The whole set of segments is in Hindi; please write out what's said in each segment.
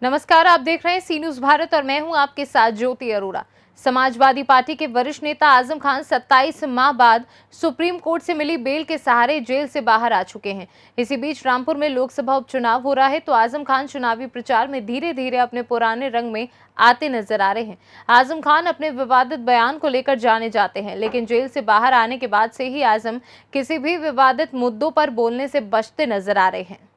नमस्कार, आप देख रहे हैं सी न्यूज भारत और मैं हूं आपके साथ ज्योति अरोड़ा। समाजवादी पार्टी के वरिष्ठ नेता आजम खान 27 माह बाद सुप्रीम कोर्ट से मिली बेल के सहारे जेल से बाहर आ चुके हैं। इसी बीच रामपुर में लोकसभा उपचुनाव हो रहा है तो आजम खान चुनावी प्रचार में धीरे धीरे अपने पुराने रंग में आते नजर आ रहे हैं। आजम खान अपने विवादित बयान को लेकर जाने जाते हैं, लेकिन जेल से बाहर आने के बाद से ही आजम किसी भी विवादित मुद्दों पर बोलने से बचते नजर आ रहे हैं।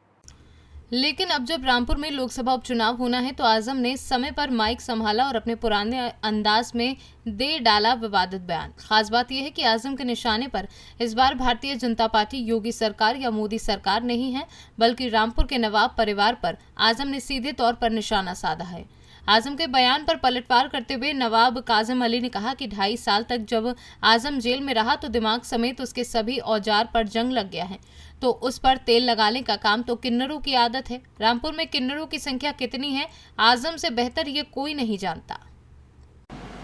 लेकिन अब जब रामपुर में लोकसभा उपचुनाव होना है तो आजम ने समय पर माइक संभाला और अपने पुराने अंदाज में दे डाला विवादित बयान। खास बात यह है कि आजम के निशाने पर इस बार भारतीय जनता पार्टी, योगी सरकार या मोदी सरकार नहीं है, बल्कि रामपुर के नवाब परिवार पर आजम ने सीधे तौर पर निशाना साधा है। आजम के बयान पर पलटवार करते हुए नवाब काजिम अली ने कहा कि 2.5 साल तक जब आजम जेल में रहा तो दिमाग समेत उसके सभी औजार पर जंग लग गया है, तो उस पर तेल लगाने का काम तो किन्नरों की आदत है। रामपुर में किन्नरों की संख्या कितनी है, आजम से बेहतर ये कोई नहीं जानता।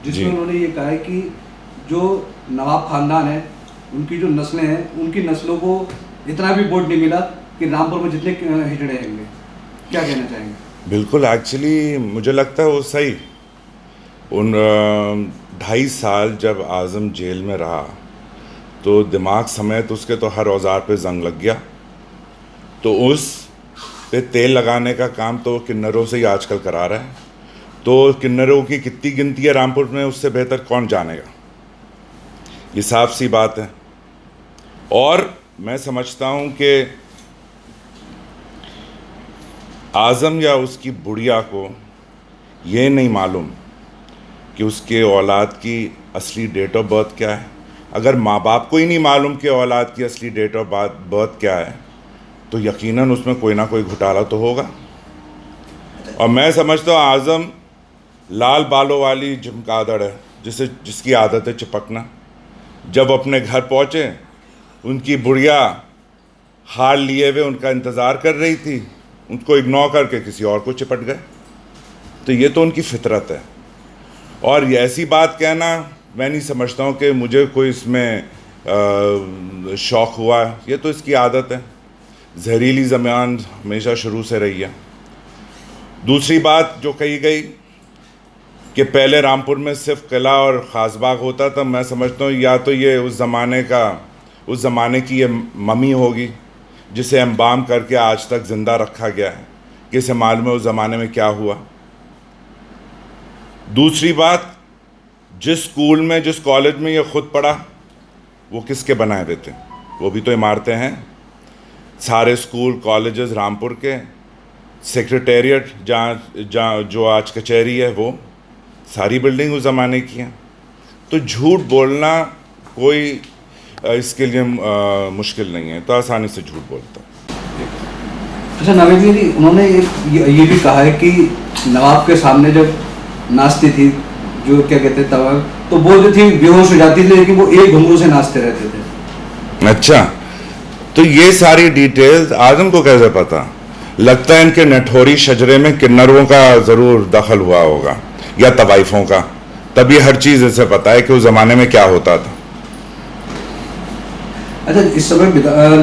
जिसमें उन्होंने ये कहा है कि जो नवाब खानदान है, उनकी जो नस्लें हैं, उनकी नस्लों को इतना भी वोट नहीं मिला कि रामपुर में जितने हिजड़े होंगे। क्या कहना चाहेंगे? बिल्कुल, एक्चुअली मुझे लगता है वो सही। उन 2.5 साल जब आज़म जेल में रहा तो दिमाग समेत उसके तो हर औजार पे जंग लग गया, तो उस पे तेल लगाने का काम तो किन्नरों से ही आजकल करा रहा है। तो किन्नरों की कितनी गिनती है रामपुर में, उससे बेहतर कौन जानेगा। ये साफ सी बात है। और मैं समझता हूँ कि आज़म या उसकी बुढ़िया को ये नहीं मालूम कि उसके औलाद की असली डेट ऑफ बर्थ क्या है। अगर माँ बाप को ही नहीं मालूम कि औलाद की असली डेट ऑफ बर्थ क्या है तो यकीनन उसमें कोई ना कोई घोटाला तो होगा। और मैं समझता हूँ आज़म लाल बालों वाली चमगादड़ है, जिसकी आदत है चिपकना। जब अपने घर पहुँचे, उनकी बुढ़िया हार लिए हुए उनका इंतज़ार कर रही थी, उनको इग्नोर करके किसी और को चिपट गए। तो ये तो उनकी फितरत है। और ये ऐसी बात कहना, मैं नहीं समझता हूँ कि मुझे कोई इसमें शौक़ हुआ। ये तो इसकी आदत है, जहरीली ज़बान हमेशा शुरू से रही है। दूसरी बात जो कही गई कि पहले रामपुर में सिर्फ किला और ख़ासबाग होता था, मैं समझता हूँ या तो ये उस ज़माने की ये मम्मी होगी जिसे एम्बाम करके आज तक ज़िंदा रखा गया है, किसे मालूम है उस ज़माने में क्या हुआ। दूसरी बात, जिस स्कूल में, जिस कॉलेज में ये खुद पढ़ा, वो किसके बनाए हुए थे? वो भी तो इमारतें हैं। सारे स्कूल कॉलेजेस रामपुर के, सेक्रेटेरिएट जहाँ जो आज कचहरी है, वो सारी बिल्डिंग उस ज़माने की हैं। तो झूठ बोलना कोई इसके लिए मुश्किल नहीं है, तो आसानी से झूठ बोलता है। अच्छा नावेद जी, उन्होंने ये भी कहा है कि नवाब के सामने जब नाचती थी, जो क्या कहते तवा, तो वो जो थी बेहोश हो जाती थी, लेकिन वो एक घुंघरू से नाचते रहते थे। अच्छा, तो ये सारी डिटेल्स आज़म को कैसे पता? लगता है इनके नठोरी शजरे में किन्नरों का ज़रूर दखल हुआ होगा या तवाइफों का, तभी हर चीज़ इसे पता है कि उस ज़माने में क्या होता था। अच्छा, इस समय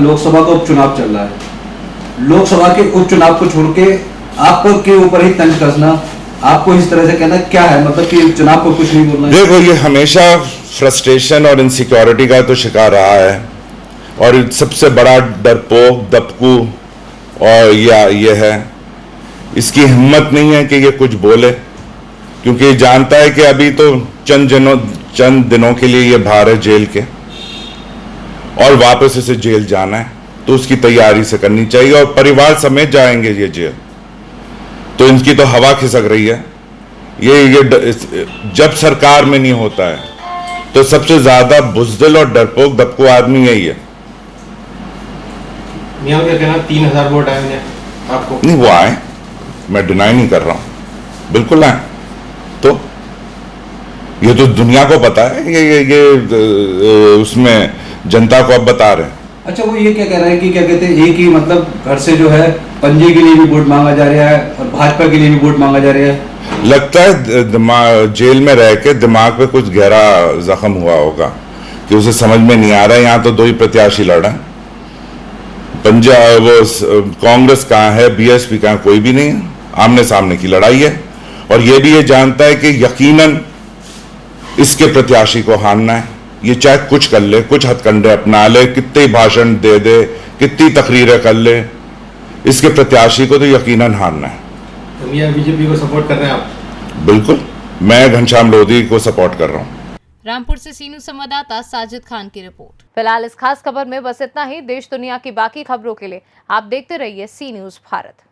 लोकसभा का उपचुनाव चल रहा है। लोकसभा के उपचुनाव को छोड़ के आपके ऊपर ही तंज कसना, आपको इस तरह से कहना क्या है? मतलब कि चुनाव को कुछ नहीं बोलना। देखो, ये हमेशा फ्रस्ट्रेशन और इनसिक्योरिटी का तो शिकार रहा है, और सबसे बड़ा डरपोक दबकू और ये है, इसकी हिम्मत नहीं है कि ये कुछ बोले, क्योंकि जानता है कि अभी तो चंद दिनों के लिए ये बाहर है जेल के, और वापस इसे जेल जाना है, तो उसकी तैयारी से करनी चाहिए। और परिवार समेत जाएंगे ये जेल, तो इनकी तो हवा खिसक रही है। ये जब सरकार में नहीं होता है तो सबसे ज्यादा बुज़दिल और डरपोक दबको आदमी यही है। मियां क्या कहना, 3000 वोट आए हैं आपको? नहीं, वो आए, मैं डिनाई नहीं कर रहा हूं, बिल्कुल आए। तो ये तो दुनिया को पता है, ये उसमें जनता को अब बता रहे हैं। अच्छा, वो ये क्या कह रहा है कि क्या कहते हैं, एक ही मतलब घर से जो है पंजे के लिए भी वोट मांगा जा रहा है और भाजपा के लिए भी वोट मांगा जा रहा है। लगता है जेल में रह के दिमाग पे कुछ गहरा जख्म हुआ होगा कि उसे समझ में नहीं आ रहा है। यहाँ तो 2 ही प्रत्याशी लड़ रहे हैं, पंजाब वो कांग्रेस कहाँ है, बीएसपी कहाँ, कोई भी नहीं है। आमने सामने की लड़ाई है, और ये भी ये जानता है कि यकीनन इसके प्रत्याशी को हारना है। ये चाहे कुछ कर ले, कुछ हथकंडे अपना ले, कितने भाषण दे दे, कितनी तकरीरें कर ले, इसके प्रत्याशी को तो यकीनन हारना है। तो मियां बीजेपी को सपोर्ट कर रहे हैं आप? बिल्कुल, मैं घनश्याम लोधी को सपोर्ट कर रहा हूँ। रामपुर से सी न्यूज़ संवाददाता साजिद खान की रिपोर्ट। फिलहाल इस खास खबर में बस इतना ही। देश दुनिया की बाकी खबरों के लिए आप देखते रहिए सी न्यूज़ भारत।